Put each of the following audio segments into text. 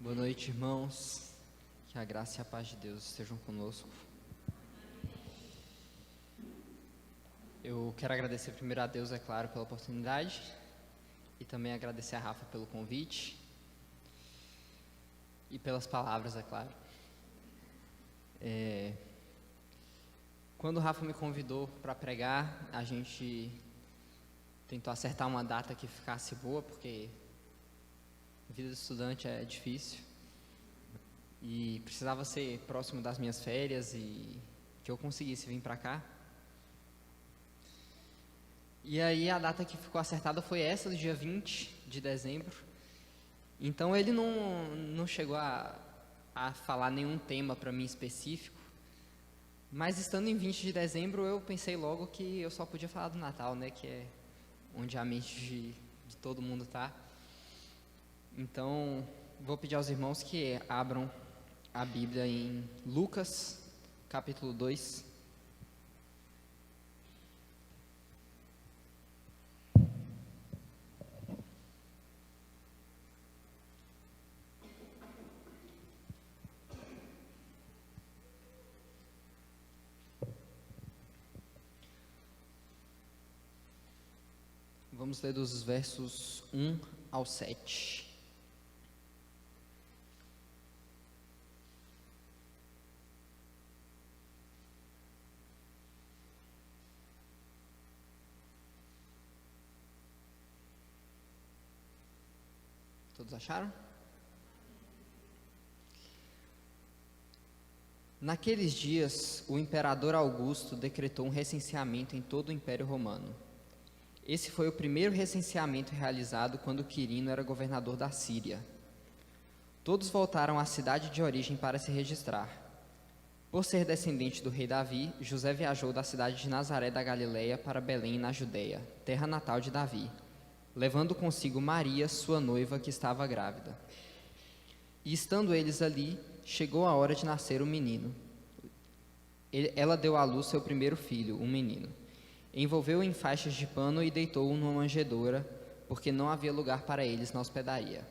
Boa noite, irmãos. Que a graça e a paz de Deus estejam conosco. Eu quero agradecer primeiro a Deus, é claro, pela oportunidade e também agradecer a Rafa pelo convite e pelas palavras, é claro. Quando o Rafa me convidou para pregar, a gente tentou acertar uma data que ficasse boa, porque a vida de estudante é difícil e precisava ser próximo das minhas férias e que eu conseguisse vir para cá. E aí a data que ficou acertada foi essa, do dia 20 de dezembro. Então ele não chegou a falar nenhum tema para mim específico, mas estando em 20 de dezembro eu pensei logo que eu só podia falar do Natal, né, que é onde a mente de todo mundo está. Então vou pedir aos irmãos que abram a Bíblia em Lucas, capítulo 2. Vamos ler dos versos 1 ao 7. Todos acharam? Naqueles dias, o imperador Augusto decretou um recenseamento em todo o Império Romano. Esse foi o primeiro recenseamento realizado quando Quirino era governador da Síria. Todos voltaram à cidade de origem para se registrar. Por ser descendente do rei Davi, José viajou da cidade de Nazaré da Galileia para Belém, na Judeia, terra natal de Davi, levando consigo Maria, sua noiva, que estava grávida. E estando eles ali, chegou a hora de nascer o menino. Ela deu à luz seu primeiro filho, um menino. Envolveu-o em faixas de pano e deitou-o numa manjedoura, porque não havia lugar para eles na hospedaria.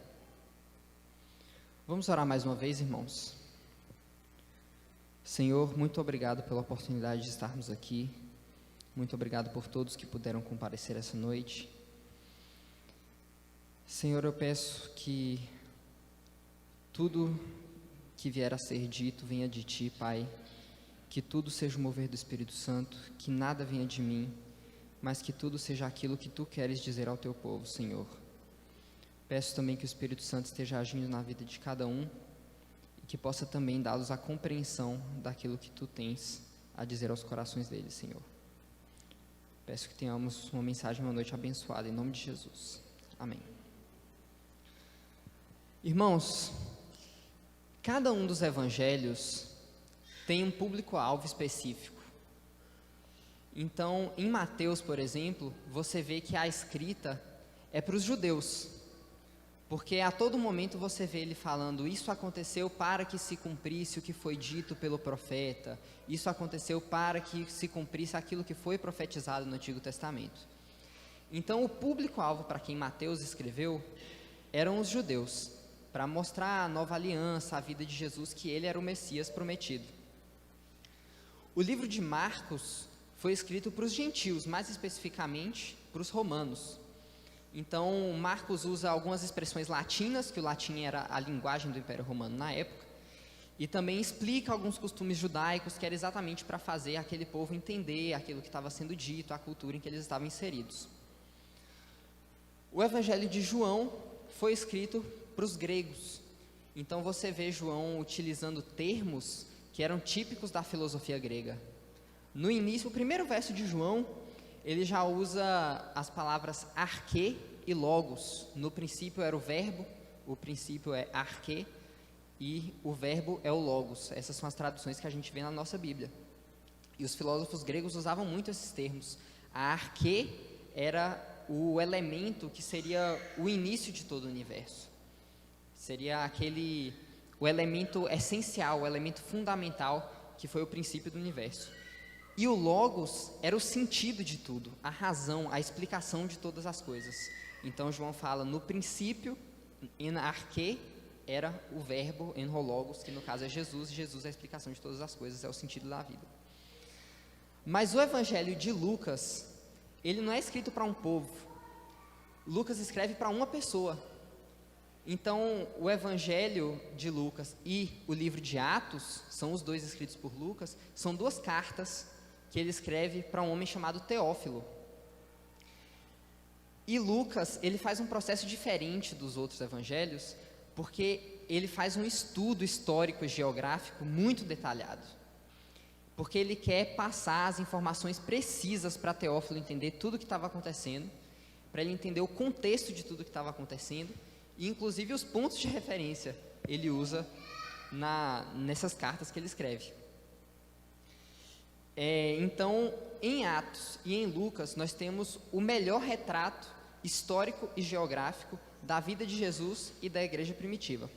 Vamos orar mais uma vez, irmãos. Senhor, muito obrigado pela oportunidade de estarmos aqui. Muito obrigado por todos que puderam comparecer essa noite. Senhor, eu peço que tudo que vier a ser dito venha de Ti, Pai. Que tudo seja o mover do Espírito Santo, que nada venha de mim, mas que tudo seja aquilo que Tu queres dizer ao Teu povo, Senhor. Peço também que o Espírito Santo esteja agindo na vida de cada um e que possa também dá-los a compreensão daquilo que Tu tens a dizer aos corações deles, Senhor. Peço que tenhamos uma mensagem, uma noite abençoada, em nome de Jesus. Amém. Irmãos, cada um dos evangelhos tem um público-alvo específico. Então, em Mateus, por exemplo, você vê que a escrita é para os judeus, porque a todo momento você vê ele falando: isso aconteceu para que se cumprisse o que foi dito pelo profeta, isso aconteceu para que se cumprisse aquilo que foi profetizado no Antigo Testamento. Então, o público-alvo para quem Mateus escreveu eram os judeus, para mostrar a nova aliança, a vida de Jesus, que ele era o Messias prometido. O livro de Marcos foi escrito para os gentios, mais especificamente para os romanos. Então, Marcos usa algumas expressões latinas, que o latim era a linguagem do Império Romano na época, e também explica alguns costumes judaicos, que era exatamente para fazer aquele povo entender aquilo que estava sendo dito, a cultura em que eles estavam inseridos. O Evangelho de João foi escrito para os gregos. Então você vê João utilizando termos que eram típicos da filosofia grega. No início, o primeiro verso de João, ele já usa as palavras arquê e logos. No princípio era o verbo, o princípio é arquê, e o verbo é o logos. Essas são as traduções que a gente vê na nossa Bíblia. E os filósofos gregos usavam muito esses termos. A arquê era o elemento que seria o início de todo o universo. Seria o elemento essencial, o elemento fundamental, que foi o princípio do universo. E o logos era o sentido de tudo, a razão, a explicação de todas as coisas. Então João fala: no princípio, em arquê, era o verbo en ho logos, que no caso é Jesus, e Jesus é a explicação de todas as coisas, é o sentido da vida. Mas o evangelho de Lucas, ele não é escrito para um povo. Lucas escreve para uma pessoa. Então, o evangelho de Lucas e o livro de Atos, são os dois escritos por Lucas, são duas cartas que ele escreve para um homem chamado Teófilo. E Lucas, ele faz um processo diferente dos outros evangelhos, porque ele faz um estudo histórico e geográfico muito detalhado. Porque ele quer passar as informações precisas para Teófilo entender tudo o que estava acontecendo, para ele entender o contexto de tudo que estava acontecendo, e inclusive os pontos de referência ele usa nessas cartas que ele escreve. Então, em Atos e em Lucas, nós temos o melhor retrato histórico e geográfico da vida de Jesus e da igreja primitiva.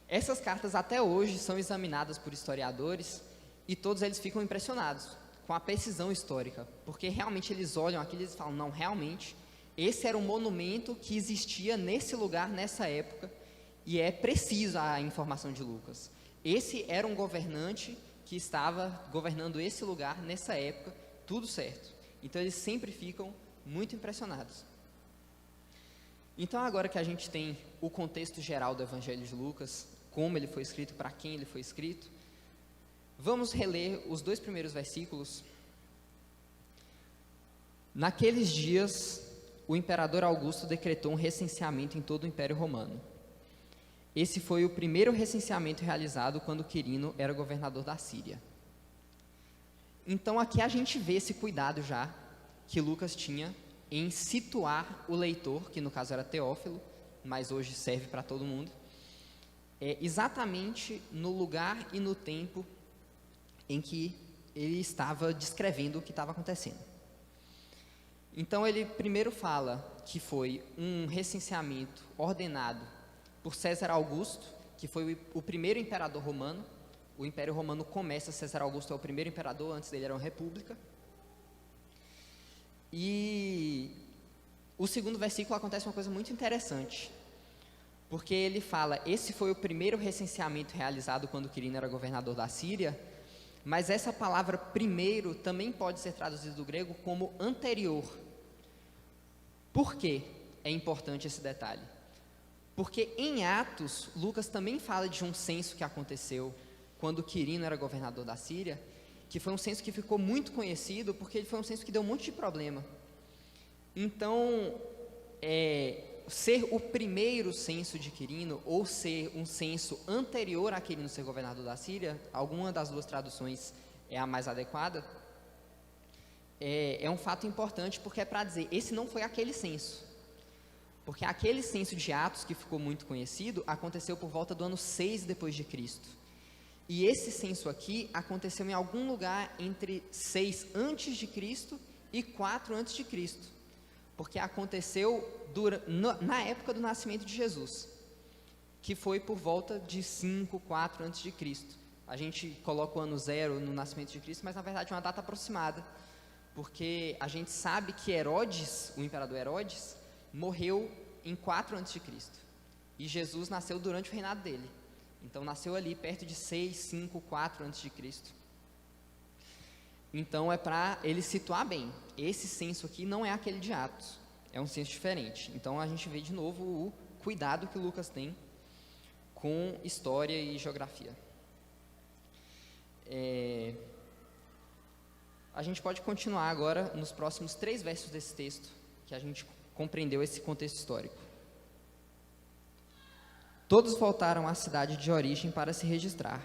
Essas cartas até hoje são examinadas por historiadores e todos eles ficam impressionados com a precisão histórica, porque realmente eles olham aquilo e eles falam, não, realmente, esse era um monumento que existia nesse lugar, nessa época, e é precisa a informação de Lucas. Esse era um governante que estava governando esse lugar nessa época, tudo certo. Então eles sempre ficam muito impressionados. Então agora que a gente tem o contexto geral do Evangelho de Lucas, como ele foi escrito, para quem ele foi escrito, vamos reler os 2 primeiros versículos. Naqueles dias, o imperador Augusto decretou um recenseamento em todo o Império Romano. Esse foi o primeiro recenseamento realizado quando Quirino era governador da Síria. Então aqui a gente vê esse cuidado já que Lucas tinha em situar o leitor, que no caso era Teófilo, mas hoje serve para todo mundo, exatamente no lugar e no tempo em que ele estava descrevendo o que estava acontecendo. Então ele primeiro fala que foi um recenseamento ordenado por César Augusto, que foi o primeiro imperador romano. O Império Romano começa, César Augusto é o primeiro imperador, antes dele era uma república. E o segundo versículo acontece uma coisa muito interessante, porque ele fala, esse foi o primeiro recenseamento realizado quando Quirino era governador da Síria, mas essa palavra primeiro também pode ser traduzida do grego como anterior. Por que é importante esse detalhe? Porque em Atos, Lucas também fala de um censo que aconteceu quando Quirino era governador da Síria, que foi um censo que ficou muito conhecido, porque ele foi um censo que deu um monte de problema. Então, ser o primeiro censo de Quirino, ou ser um censo anterior a Quirino ser governador da Síria, alguma das duas traduções é a mais adequada, é um fato importante, porque é para dizer, esse não foi aquele censo. Porque aquele censo de Atos, que ficou muito conhecido, aconteceu por volta do ano 6 depois de Cristo. E esse censo aqui aconteceu em algum lugar entre 6 antes de Cristo e 4 antes de Cristo, porque aconteceu na época do nascimento de Jesus, que foi por volta de 5, 4 antes de Cristo. A gente coloca o ano 0 no nascimento de Cristo, mas na verdade é uma data aproximada, porque a gente sabe que Herodes, o imperador Herodes, morreu em 4 antes de Cristo, e Jesus nasceu durante o reinado dele. Então nasceu ali perto de 6, 5, 4 antes de Cristo. Então é para ele situar bem, esse censo aqui não é aquele de Atos, é um censo diferente. Então a gente vê de novo o cuidado que Lucas tem com história e geografia. A gente pode continuar agora nos próximos 3 versos desse texto, que a gente compreendeu esse contexto histórico. Todos voltaram à cidade de origem para se registrar.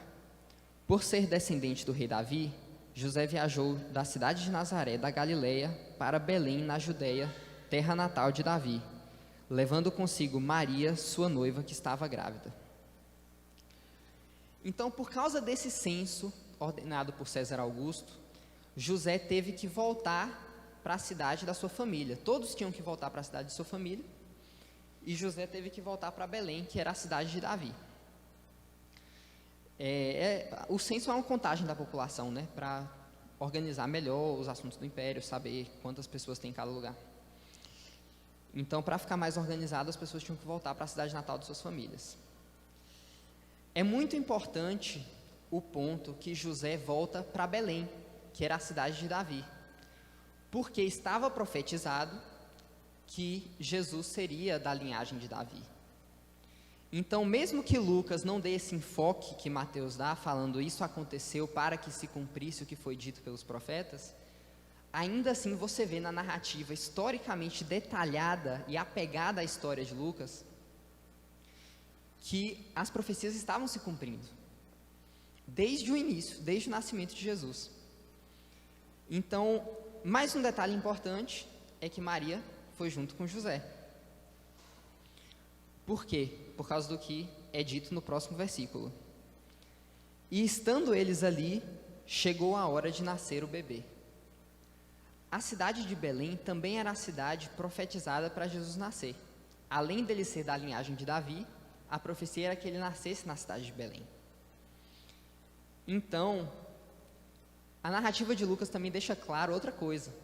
Por ser descendente do rei Davi, José viajou da cidade de Nazaré, da Galileia, para Belém, na Judeia, terra natal de Davi, levando consigo Maria, sua noiva, que estava grávida. Então, por causa desse censo ordenado por César Augusto, José teve que voltar para a cidade da sua família. Todos tinham que voltar para a cidade de sua família, e José teve que voltar para Belém, que era a cidade de Davi. O censo é uma contagem da população, né, para organizar melhor os assuntos do império, saber quantas pessoas tem em cada lugar. Então, para ficar mais organizado, as pessoas tinham que voltar para a cidade natal de suas famílias. É muito importante o ponto que José volta para Belém, que era a cidade de Davi, porque estava profetizado que Jesus seria da linhagem de Davi. Então, mesmo que Lucas não dê esse enfoque que Mateus dá, falando isso aconteceu para que se cumprisse o que foi dito pelos profetas, ainda assim você vê na narrativa historicamente detalhada e apegada à história de Lucas, que as profecias estavam se cumprindo, desde o início, desde o nascimento de Jesus. Então, mais um detalhe importante é que Maria foi junto com José. Por quê? Por causa do que é dito no próximo versículo. E estando eles ali, chegou a hora de nascer o bebê. A cidade de Belém também era a cidade profetizada para Jesus nascer. Além dele ser da linhagem de Davi, a profecia era que ele nascesse na cidade de Belém. Então, a narrativa de Lucas também deixa claro outra coisa,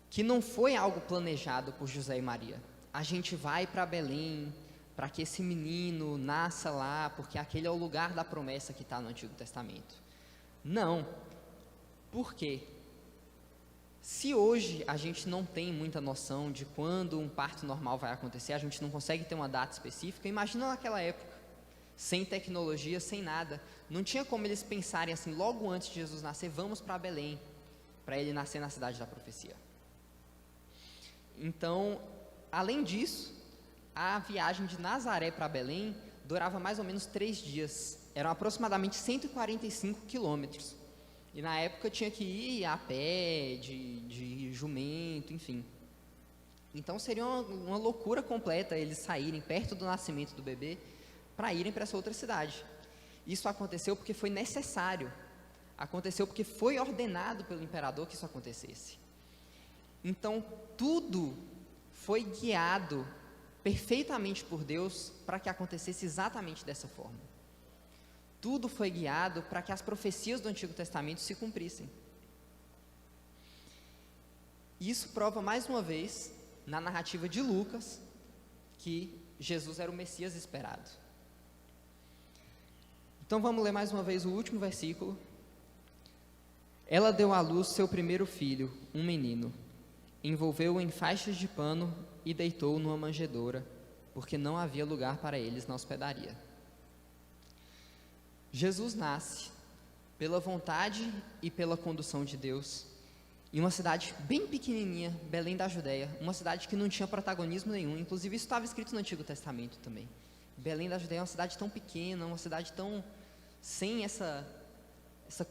que não foi algo planejado por José e Maria. A gente vai para Belém para que esse menino nasça lá, porque aquele é o lugar da promessa que está no Antigo Testamento. Não. Por quê? Se hoje a gente não tem muita noção de quando um parto normal vai acontecer, a gente não consegue ter uma data específica, imagina naquela época, sem tecnologia, sem nada. Não tinha como eles pensarem assim, logo antes de Jesus nascer, vamos para Belém, para ele nascer na cidade da profecia. Então, além disso, a viagem de Nazaré para Belém durava mais ou menos 3 dias. Eram aproximadamente 145 quilômetros. E na época tinha que ir a pé, de jumento, enfim. Então seria uma loucura completa eles saírem perto do nascimento do bebê para irem para essa outra cidade. Isso aconteceu porque foi necessário. Aconteceu porque foi ordenado pelo imperador que isso acontecesse. Então tudo foi guiado perfeitamente por Deus para que acontecesse exatamente dessa forma. Tudo foi guiado para que as profecias do Antigo Testamento se cumprissem. Isso prova mais uma vez, na narrativa de Lucas, que Jesus era o Messias esperado. Então vamos ler mais uma vez o último versículo. Ela deu à luz seu primeiro filho, um menino. Envolveu-o em faixas de pano e deitou-o numa manjedoura, porque não havia lugar para eles na hospedaria. Jesus nasce pela vontade e pela condução de Deus em uma cidade bem pequenininha, Belém da Judéia, uma cidade que não tinha protagonismo nenhum. Inclusive isso estava escrito no Antigo Testamento também. Belém da Judéia é uma cidade tão pequena, uma cidade tão sem essa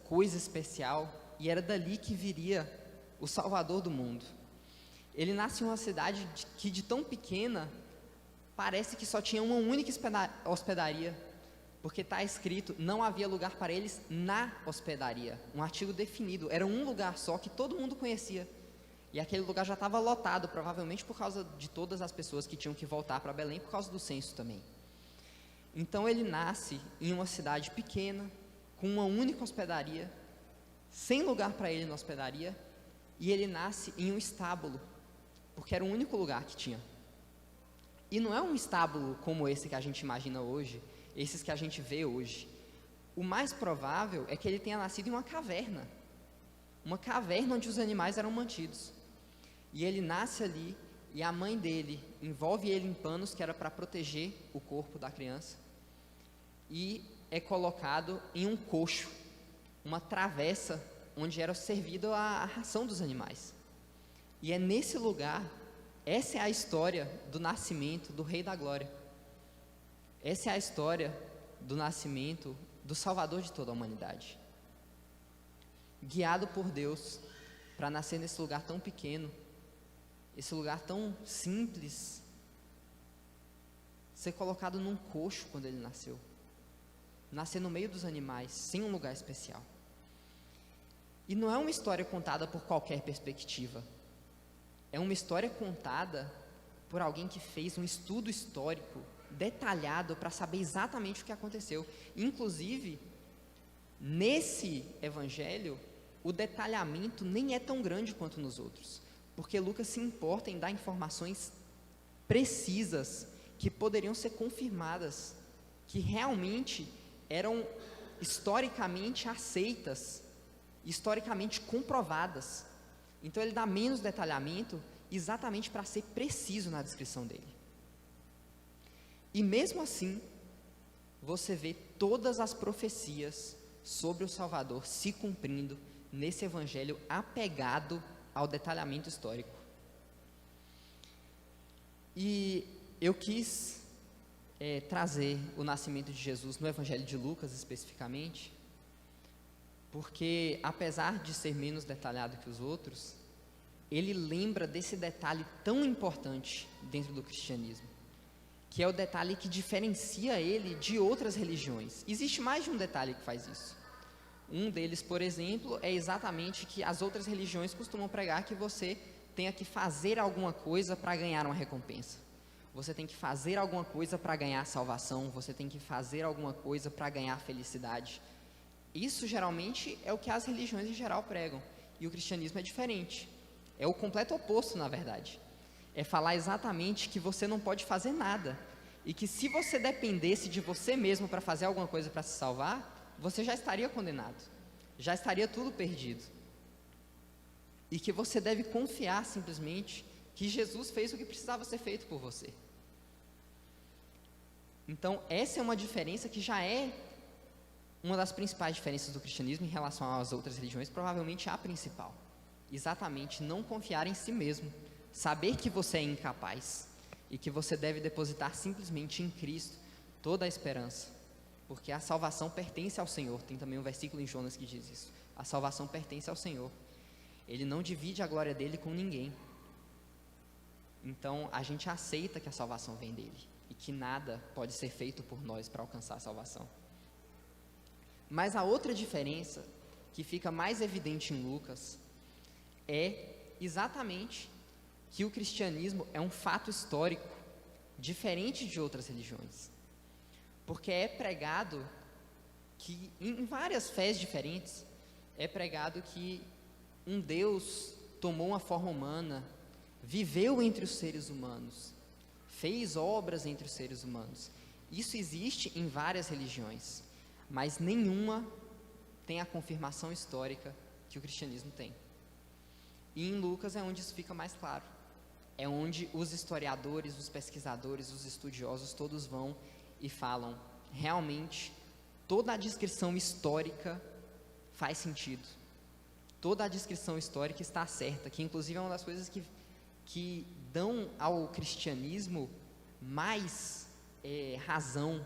coisa especial, e era dali que viria o Salvador do mundo. Ele nasce em uma cidade que de tão pequena parece que só tinha uma única hospedaria, porque está escrito, não havia lugar para eles na hospedaria, um artigo definido, era um lugar só que todo mundo conhecia, e aquele lugar já estava lotado, provavelmente por causa de todas as pessoas que tinham que voltar para Belém, por causa do censo também. Então ele nasce em uma cidade pequena, com uma única hospedaria, sem lugar para ele na hospedaria, e ele nasce em um estábulo, porque era o único lugar que tinha. E não é um estábulo como esse que a gente imagina hoje, esses que a gente vê hoje. O mais provável é que ele tenha nascido em uma caverna onde os animais eram mantidos. E ele nasce ali, e a mãe dele envolve ele em panos, que era para proteger o corpo da criança, e é colocado em um coxo, uma travessa, onde era servida a ração dos animais. E é nesse lugar, essa é a história do nascimento do Rei da Glória. Essa é a história do nascimento do Salvador de toda a humanidade. Guiado por Deus para nascer nesse lugar tão pequeno, esse lugar tão simples, ser colocado num coxo quando ele nasceu. Nascer no meio dos animais, sem um lugar especial. E não é uma história contada por qualquer perspectiva. É uma história contada por alguém que fez um estudo histórico detalhado para saber exatamente o que aconteceu. Inclusive, nesse evangelho, o detalhamento nem é tão grande quanto nos outros, porque Lucas se importa em dar informações precisas, que poderiam ser confirmadas, que realmente eram historicamente aceitas, historicamente comprovadas. Então ele dá menos detalhamento exatamente para ser preciso na descrição dele. E mesmo assim, você vê todas as profecias sobre o Salvador se cumprindo nesse evangelho apegado ao detalhamento histórico. E eu quis trazer o nascimento de Jesus no evangelho de Lucas especificamente, porque apesar de ser menos detalhado que os outros, ele lembra desse detalhe tão importante dentro do cristianismo, que é o detalhe que diferencia ele de outras religiões. Existe mais de um detalhe que faz isso. Um deles, por exemplo, é exatamente que as outras religiões costumam pregar que você tenha que fazer alguma coisa para ganhar uma recompensa. Você tem que fazer alguma coisa para ganhar salvação, você tem que fazer alguma coisa para ganhar felicidade. Isso geralmente é o que as religiões em geral pregam, e o cristianismo é diferente. É o completo oposto, na verdade. É falar exatamente que você não pode fazer nada, e que se você dependesse de você mesmo para fazer alguma coisa para se salvar, você já estaria condenado, já estaria tudo perdido. E que você deve confiar simplesmente que Jesus fez o que precisava ser feito por você. Então, essa é uma diferença que já é uma das principais diferenças do cristianismo em relação às outras religiões, provavelmente a principal. Exatamente, não confiar em si mesmo, saber que você é incapaz e que você deve depositar simplesmente em Cristo toda a esperança, porque a salvação pertence ao Senhor. Tem também um versículo em Jonas que diz isso: a salvação pertence ao Senhor. Ele não divide a glória dele com ninguém. Então a gente aceita que a salvação vem dele e que nada pode ser feito por nós para alcançar a salvação. Mas a outra diferença que fica mais evidente em Lucas é exatamente que o cristianismo é um fato histórico diferente de outras religiões, porque é pregado que em várias fés diferentes é pregado que um Deus tomou uma forma humana, viveu entre os seres humanos, fez obras entre os seres humanos. Isso existe em várias religiões, mas nenhuma tem a confirmação histórica que o cristianismo tem. E em Lucas é onde isso fica mais claro. É onde os historiadores, os pesquisadores, os estudiosos todos vão e falam: realmente, toda a descrição histórica faz sentido. Toda a descrição histórica está certa, que inclusive é uma das coisas que dão ao cristianismo mais razão.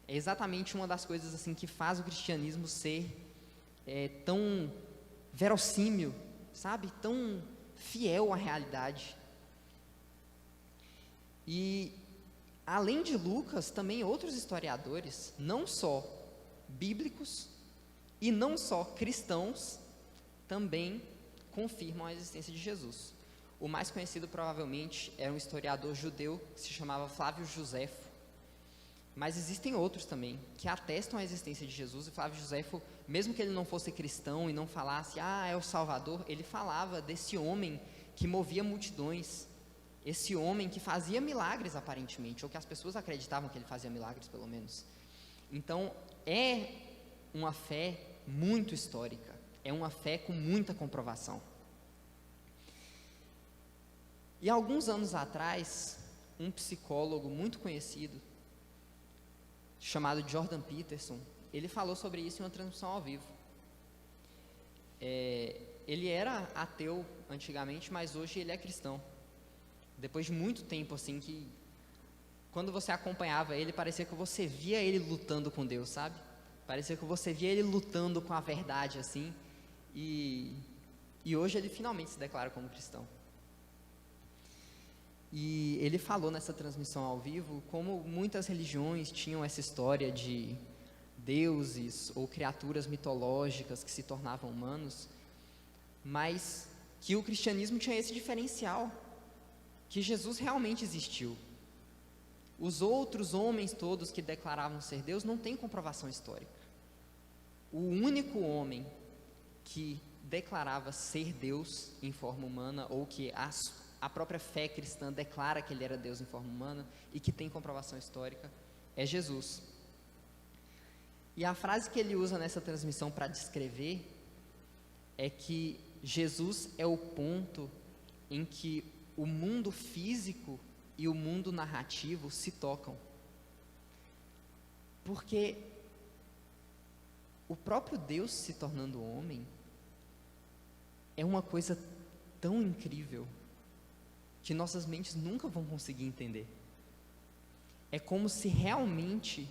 É exatamente uma das coisas assim que faz o cristianismo ser tão verossímil, sabe? Tão fiel à realidade. E além de Lucas, também outros historiadores, não só bíblicos e não só cristãos, também confirmam a existência de Jesus. O mais conhecido provavelmente era um historiador judeu que se chamava Flávio Josefo, mas existem outros também que atestam a existência de Jesus. E Flávio Josefo, mesmo que ele não fosse cristão e não falasse, é o Salvador, ele falava desse homem que movia multidões, esse homem que fazia milagres aparentemente, ou que as pessoas acreditavam que ele fazia milagres pelo menos. Então é uma fé muito histórica, é uma fé com muita comprovação. E alguns anos atrás, um psicólogo muito conhecido, chamado Jordan Peterson, ele falou sobre isso em uma transmissão ao vivo. Ele era ateu antigamente, mas hoje ele é cristão. Depois de muito tempo, assim, que quando você acompanhava ele, parecia que você via ele lutando com Deus, sabe? Parecia que você via ele lutando com a verdade, assim, e hoje ele finalmente se declara como cristão. E ele falou nessa transmissão ao vivo como muitas religiões tinham essa história de deuses ou criaturas mitológicas que se tornavam humanos, mas que o cristianismo tinha esse diferencial, que Jesus realmente existiu. Os outros homens todos que declaravam ser Deus não têm comprovação histórica. O único homem que declarava ser Deus em forma humana, ou que a própria fé cristã declara que ele era Deus em forma humana e que tem comprovação histórica, é Jesus. E a frase que ele usa nessa transmissão para descrever é que Jesus é o ponto em que o mundo físico e o mundo narrativo se tocam. Porque o próprio Deus se tornando homem é uma coisa tão incrível que nossas mentes nunca vão conseguir entender. É como se realmente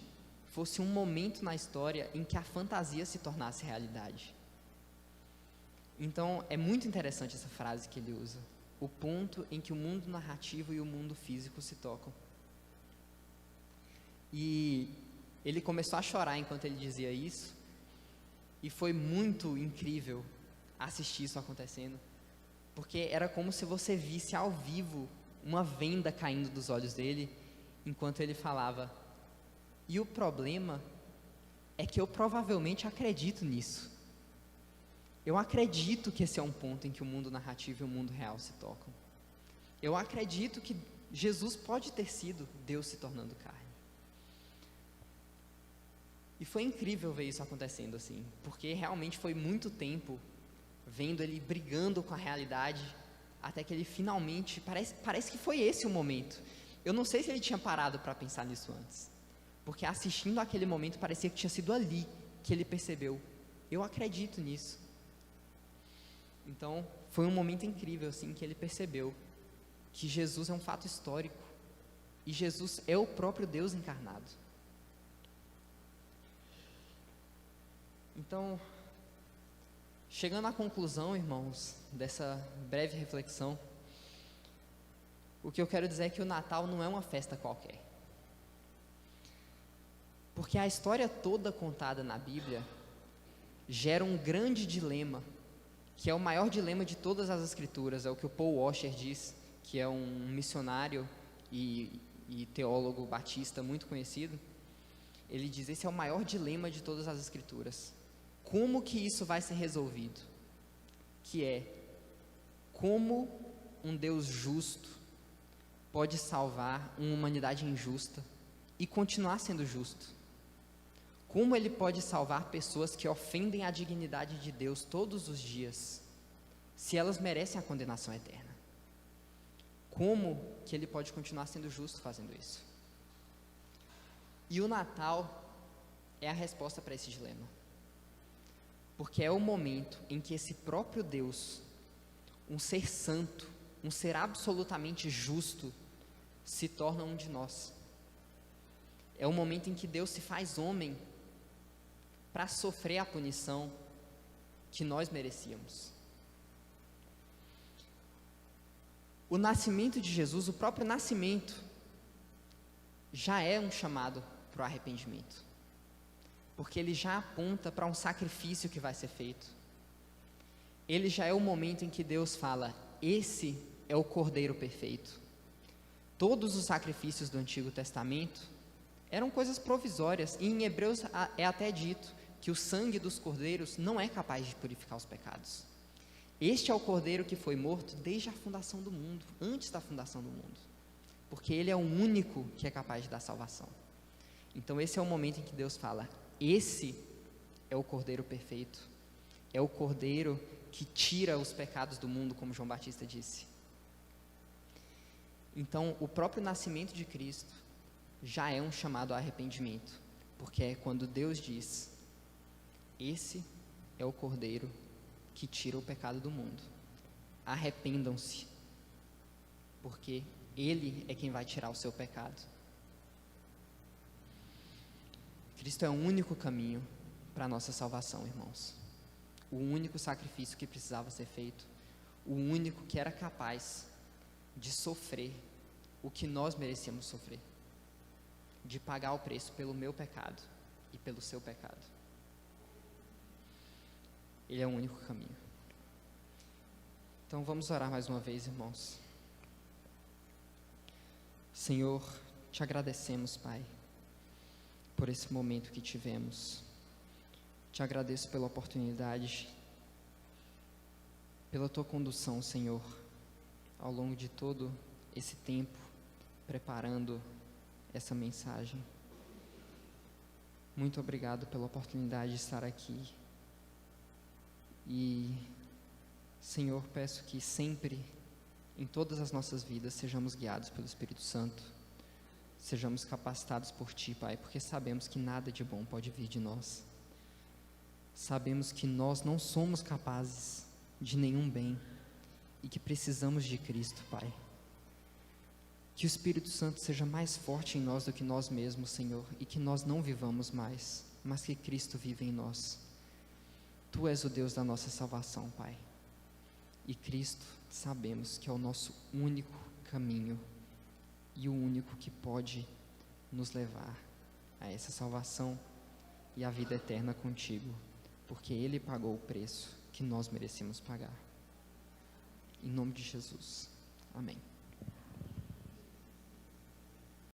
fosse um momento na história em que a fantasia se tornasse realidade. Então, é muito interessante essa frase que ele usa. O ponto em que o mundo narrativo e o mundo físico se tocam. E ele começou a chorar enquanto ele dizia isso. E foi muito incrível assistir isso acontecendo. Porque era como se você visse ao vivo uma venda caindo dos olhos dele, enquanto ele falava. E o problema é que eu provavelmente acredito nisso. Eu acredito que esse é um ponto em que o mundo narrativo e o mundo real se tocam. Eu acredito que Jesus pode ter sido Deus se tornando carne. E foi incrível ver isso acontecendo assim, porque realmente foi muito tempo vendo ele brigando com a realidade, até que ele finalmente, parece que foi esse o momento. Eu não sei se ele tinha parado para pensar nisso antes, porque assistindo aquele momento parecia que tinha sido ali que ele percebeu, eu acredito nisso. Então, foi um momento incrível assim que ele percebeu que Jesus é um fato histórico e Jesus é o próprio Deus encarnado. Então, chegando à conclusão, irmãos, dessa breve reflexão, o que eu quero dizer é que o Natal não é uma festa qualquer. Porque a história toda contada na Bíblia gera um grande dilema, que é o maior dilema de todas as Escrituras, é o que o Paul Washer diz, que é um missionário e teólogo batista muito conhecido. Ele diz: esse é o maior dilema de todas as Escrituras. Como que isso vai ser resolvido? Que é, como um Deus justo pode salvar uma humanidade injusta e continuar sendo justo? Como ele pode salvar pessoas que ofendem a dignidade de Deus todos os dias, se elas merecem a condenação eterna? Como que ele pode continuar sendo justo fazendo isso? E o Natal é a resposta para esse dilema. Porque é o momento em que esse próprio Deus, um ser santo, um ser absolutamente justo, se torna um de nós. É o momento em que Deus se faz homem para sofrer a punição que nós merecíamos. O nascimento de Jesus, o próprio nascimento, já é um chamado para o arrependimento. Porque ele já aponta para um sacrifício que vai ser feito. Ele já é o momento em que Deus fala: esse é o Cordeiro perfeito. Todos os sacrifícios do Antigo Testamento eram coisas provisórias, e em Hebreus é até dito que o sangue dos cordeiros não é capaz de purificar os pecados. Este é o Cordeiro que foi morto desde a fundação do mundo, antes da fundação do mundo, porque ele é o único que é capaz de dar salvação. Então esse é o momento em que Deus fala: esse é o Cordeiro perfeito, é o Cordeiro que tira os pecados do mundo, como João Batista disse. Então, o próprio nascimento de Cristo já é um chamado ao arrependimento, porque é quando Deus diz: esse é o Cordeiro que tira o pecado do mundo. Arrependam-se, porque Ele é quem vai tirar o seu pecado. Cristo é o único caminho para a nossa salvação, irmãos. O único sacrifício que precisava ser feito. O único que era capaz de sofrer o que nós merecíamos sofrer. De pagar o preço pelo meu pecado e pelo seu pecado. Ele é o único caminho. Então vamos orar mais uma vez, irmãos. Senhor, te agradecemos, Pai, por esse momento que tivemos. Te agradeço pela oportunidade, pela tua condução, Senhor, ao longo de todo esse tempo, preparando essa mensagem. Muito obrigado pela oportunidade de estar aqui. E, Senhor, peço que sempre, em todas as nossas vidas, sejamos guiados pelo Espírito Santo, sejamos capacitados por Ti, Pai, porque sabemos que nada de bom pode vir de nós. Sabemos que nós não somos capazes de nenhum bem e que precisamos de Cristo, Pai. Que o Espírito Santo seja mais forte em nós do que nós mesmos, Senhor, e que nós não vivamos mais, mas que Cristo vive em nós. Tu és o Deus da nossa salvação, Pai. E Cristo, sabemos que é o nosso único caminho e o único que pode nos levar a essa salvação e a vida eterna contigo, porque Ele pagou o preço que nós merecemos pagar. Em nome de Jesus. Amém.